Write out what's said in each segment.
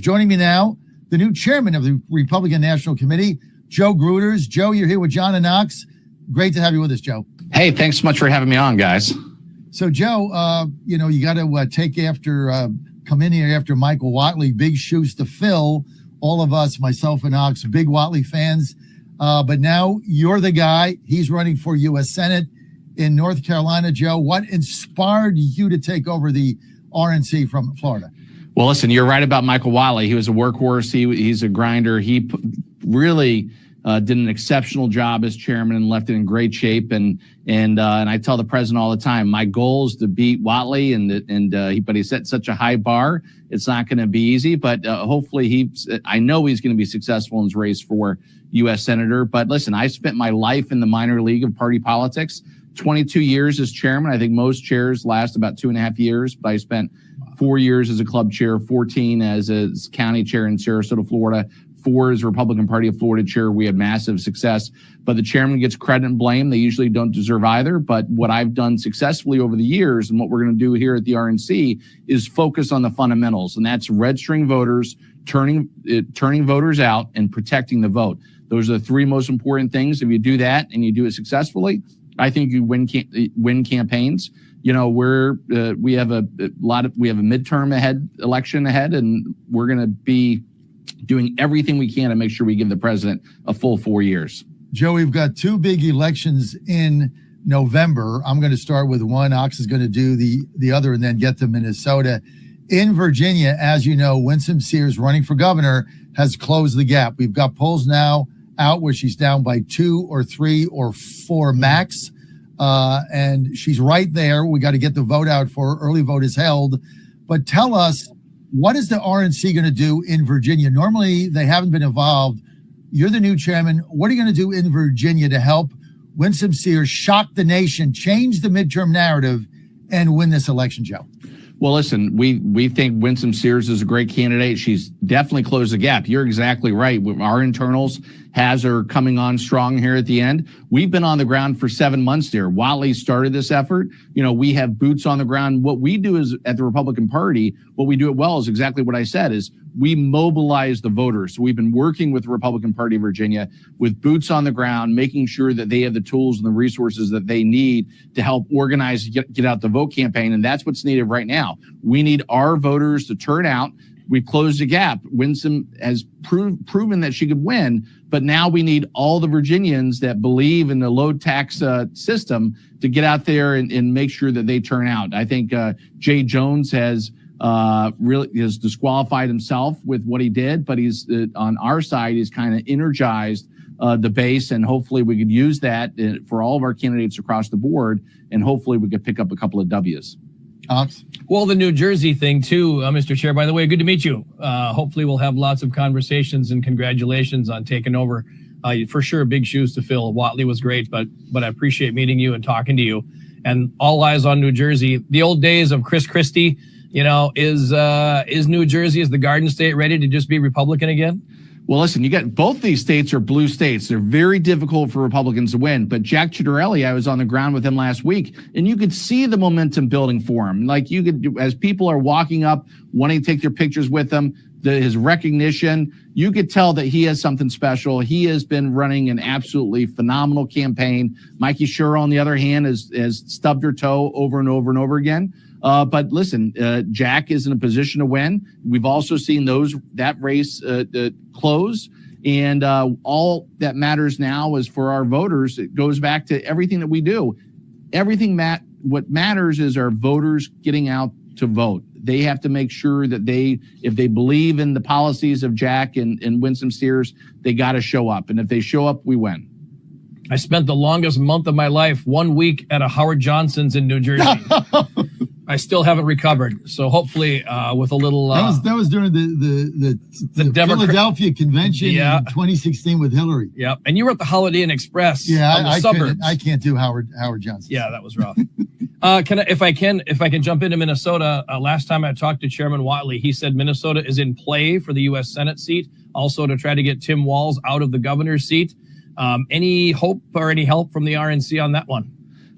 Joining me now, the new chairman of the Republican National Committee, Joe Gruters. Joe, you're here with John and Knox. Great to have you with us, Joe. Hey, thanks so much for having me on, guys. So, Joe, you got to come in here after Michael Whatley. Big shoes to fill. All of us, myself and Knox, big Whatley fans. But now you're the guy. He's running for U.S. Senate in North Carolina. Joe, what inspired you to take over the RNC from Florida? Well, listen, you're right about Michael Whatley. He was a workhorse. He's a grinder. He really did an exceptional job as chairman and left it in great shape. And I tell the president all the time, my goal is to beat Whatley, but he set such a high bar. It's not going to be easy, but hopefully I know he's going to be successful in his race for U.S. Senator. But listen, I spent my life in the minor league of party politics, 22 years as chairman. I think most chairs last about 2.5 years, but I spent 4 years as a club chair, 14 as a county chair in Sarasota, Florida, 4 as Republican Party of Florida chair. We had massive success, but the chairman gets credit and blame. They usually don't deserve either. But what I've done successfully over the years and what we're going to do here at the RNC is focus on the fundamentals, and that's registering voters, turning voters out, and protecting the vote. Those are the 3 most important things. If you do that and you do it successfully, I think you win campaigns. We have a midterm election ahead, and we're going to be doing everything we can to make sure we give the president a full 4 years. Joe, we've got 2 big elections in November. I'm going to start with one. Ox is going to do the other and then get to Minnesota. In Virginia, as you know, Winsome Sears, running for governor, has closed the gap. We've got polls now out where she's down by 2 or 3 or 4 max. And she's right there. We got to get the vote out for her. Early vote is held. But tell us, what is the RNC going to do in Virginia? Normally, they haven't been involved. You're the new chairman. What are you going to do in Virginia to help Winsome Sears shock the nation, change the midterm narrative, and win this election, Joe? Well, listen, we think Winsome Sears is a great candidate. She's definitely closed the gap. You're exactly right. Our internals has her coming on strong here at the end. We've been on the ground for 7 months here. Whatley started this effort. We have boots on the ground. What we do is at the Republican Party, what we do it well is exactly what I said, is we mobilize the voters. So we've been working with the Republican Party of Virginia with boots on the ground, making sure that they have the tools and the resources that they need to help organize, get out the vote campaign. And that's what's needed right now. We need our voters to turn out. We've closed the gap. Winsome has proven that she could win, but now we need all the Virginians that believe in the low tax system to get out there and make sure that they turn out. I think Jay Jones has disqualified himself with what he did, but he's on our side. He's kind of energized the base, and hopefully we could use that for all of our candidates across the board, and hopefully we could pick up a couple of W's. Alex? Well, the New Jersey thing too, Mr. Chair, by the way, good to meet you. Hopefully we'll have lots of conversations, and congratulations on taking over. For sure, big shoes to fill. Whatley was great, but I appreciate meeting you and talking to you. And all eyes on New Jersey. The old days of Chris Christie, is New Jersey, is the Garden State ready to just be Republican again? Well, listen, you got both these states are blue states. They're very difficult for Republicans to win. But Jack Ciattarelli, I was on the ground with him last week, and you could see the momentum building for him. Like you could, as people are walking up, wanting to take their pictures with him, his recognition, you could tell that he has something special. He has been running an absolutely phenomenal campaign. Mikey Sherrill, on the other hand, has stubbed her toe over and over and over again. But listen, Jack is in a position to win. We've also seen that race close. And all that matters now is for our voters. It goes back to everything that we do. What matters is our voters getting out to vote. They have to make sure that if they believe in the policies of Jack and Winsome Sears, they got to show up. And if they show up, we win. I spent the longest month of my life 1 week at a Howard Johnson's in New Jersey. I still haven't recovered. So hopefully with a little... that was during the Philadelphia convention in 2016 with Hillary. Yeah, and you were at the Holiday Inn Express. Yeah, I can't do Howard Johnson. Yeah, that was rough. If I can jump into Minnesota, last time I talked to Chairman Whatley, he said Minnesota is in play for the U.S. Senate seat, also to try to get Tim Walz out of the governor's seat. Any hope or any help from the RNC on that one?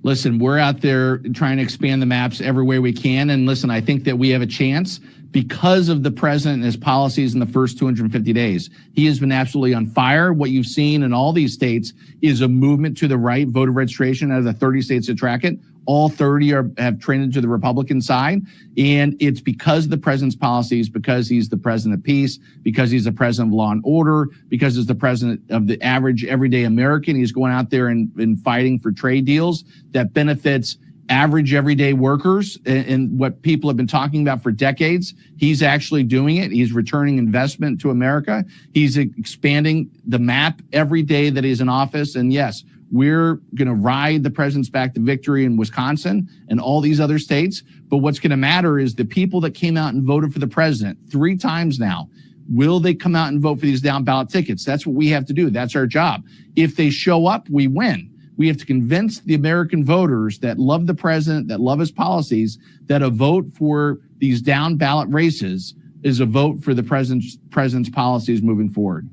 Listen, we're out there trying to expand the maps every way we can. And listen, I think that we have a chance because of the president and his policies in the first 250 days. He has been absolutely on fire. What you've seen in all these states is a movement to the right, voter registration out of the 30 states that track it. All 30 have trended to the Republican side. And it's because of the president's policies, because he's the president of peace, because he's the president of law and order, because he's the president of the average everyday American. He's going out there and fighting for trade deals that benefits average everyday workers and what people have been talking about for decades. He's actually doing it. He's returning investment to America. He's expanding the map every day that he's in office. And yes, we're going to ride the president's back to victory in Wisconsin and all these other states. But what's going to matter is the people that came out and voted for the president 3 times now. Will they come out and vote for these down ballot tickets? That's what we have to do. That's our job. If they show up, we win. We have to convince the American voters that love the president, that love his policies, that a vote for these down ballot races is a vote for the president's policies moving forward.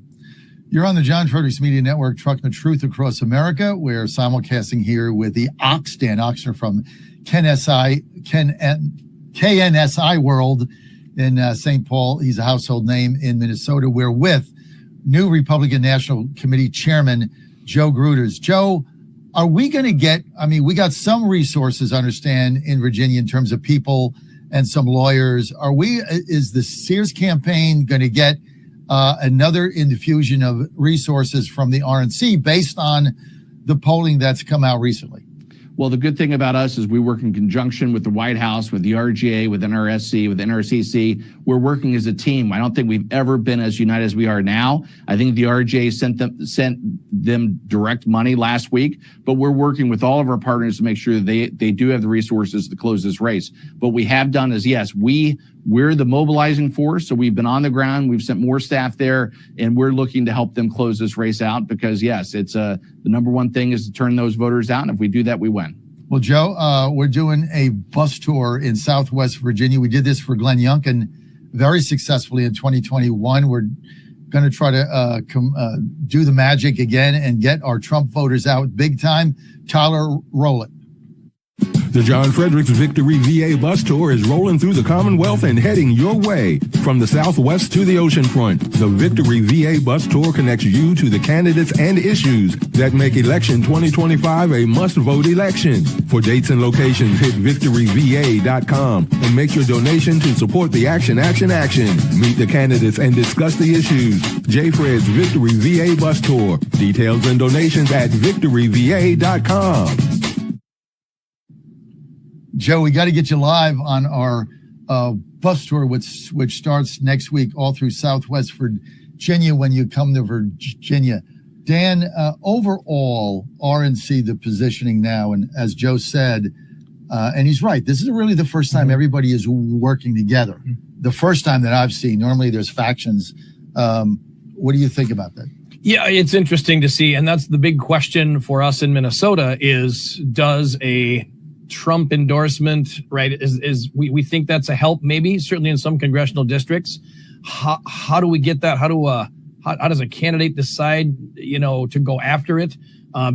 You're on the John Fredericks Media Network, trucking the truth across America. We're simulcasting here with the Ox, Dan Oxner from KNSI World in St. Paul. He's a household name in Minnesota. We're with new Republican National Committee Chairman Joe Gruters. Joe, are we going to get, we got some resources, I understand, in Virginia in terms of people and some lawyers. Is the Sears campaign going to get another infusion of resources from the RNC based on the polling that's come out recently? Well, the good thing about us is we work in conjunction with the White House, with the RGA, with NRSC, with NRCC. We're working as a team. I don't think we've ever been as united as we are now. I think the RGA sent them direct money last week, but we're working with all of our partners to make sure that they do have the resources to close this race. What we have done is, yes, we're the mobilizing force. So we've been on the ground. We've sent more staff there, and we're looking to help them close this race out because, yes, it's the number one thing is to turn those voters out. And if we do that, we win. Well, Joe, we're doing a bus tour in Southwest Virginia. We did this for Glenn Youngkin very successfully in 2021. We're going to try to do the magic again and get our Trump voters out big time. Tyler, roll it. The John Fredericks Victory VA Bus Tour is rolling through the Commonwealth and heading your way. From the Southwest to the oceanfront, the Victory VA Bus Tour connects you to the candidates and issues that make election 2025 a must-vote election. For dates and locations, hit victoryva.com and make your donation to support the action. Meet the candidates and discuss the issues. J. Fred's Victory VA Bus Tour. Details and donations at victoryva.com. Joe, we got to get you live on our bus tour, which starts next week all through Southwest Virginia when you come to Virginia. Dan, overall, RNC, the positioning now, and as Joe said, and he's right, this is really the first time everybody is working together. The first time that I've seen. Normally there's factions. What do you think about that? Yeah, it's interesting to see. And that's the big question for us in Minnesota is, does a Trump endorsement, right, is we think that's a help, maybe, certainly in some congressional districts. How do we get that? How does a candidate decide, to go after it?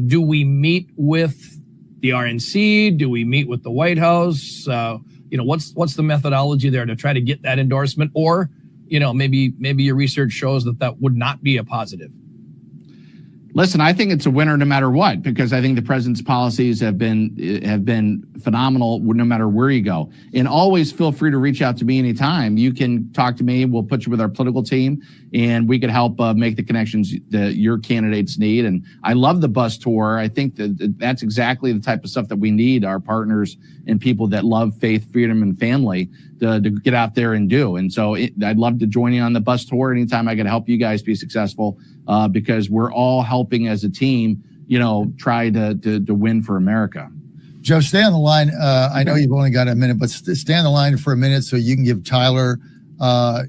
Do we meet with the RNC? Do we meet with the White House? What's the methodology there to try to get that endorsement? Or, maybe your research shows that would not be a positive. Listen, I think it's a winner no matter what, because I think the president's policies have been phenomenal no matter where you go. And always feel free to reach out to me anytime. You can talk to me. We'll put you with our political team, and we could help make the connections that your candidates need. And I love the bus tour. I think that's exactly the type of stuff that we need, our partners and people that love faith, freedom, and family to get out there and do. And so I'd love to join you on the bus tour anytime I can help you guys be successful, because we're all helping as a team, try to win for America. Joe, stay on the line. I know you've only got a minute, but stay on the line for a minute so you can give Tyler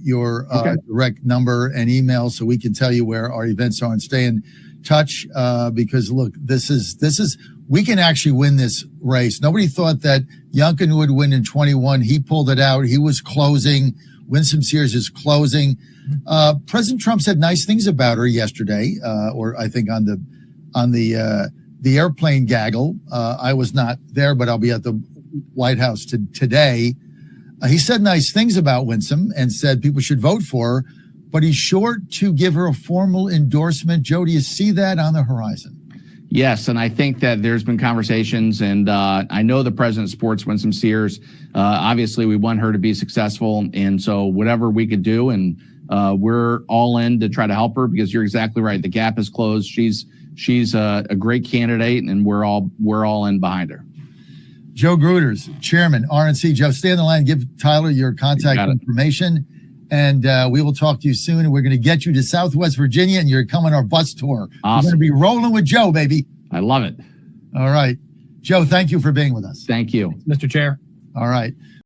your direct number and email so we can tell you where our events are and stay in touch. Because look, this is we can actually win this race. Nobody thought that Youngkin would win in 21. He pulled it out. He was closing. Winsome Sears is closing. President Trump said nice things about her yesterday, or I think on the airplane gaggle. I was not there, but I'll be at the White House today. He said nice things about Winsome and said people should vote for her, but he's short to give her a formal endorsement. Joe, do you see that on the horizon? Yes, and I think that there's been conversations, and I know the president supports Winsome Sears. Obviously, we want her to be successful, and so whatever we could do, and we're all in to try to help her because you're exactly right. The gap is closed. She's a great candidate, and we're all in behind her. Joe Gruters, Chairman, RNC. Joe, stay on the line. Give Tyler your contact information, and we will talk to you soon. And we're going to get you to Southwest Virginia, and you're coming our bus tour. Awesome. We're going to be rolling with Joe, baby. I love it. All right. Joe, thank you for being with us. Thank you. Mr. Chair. All right.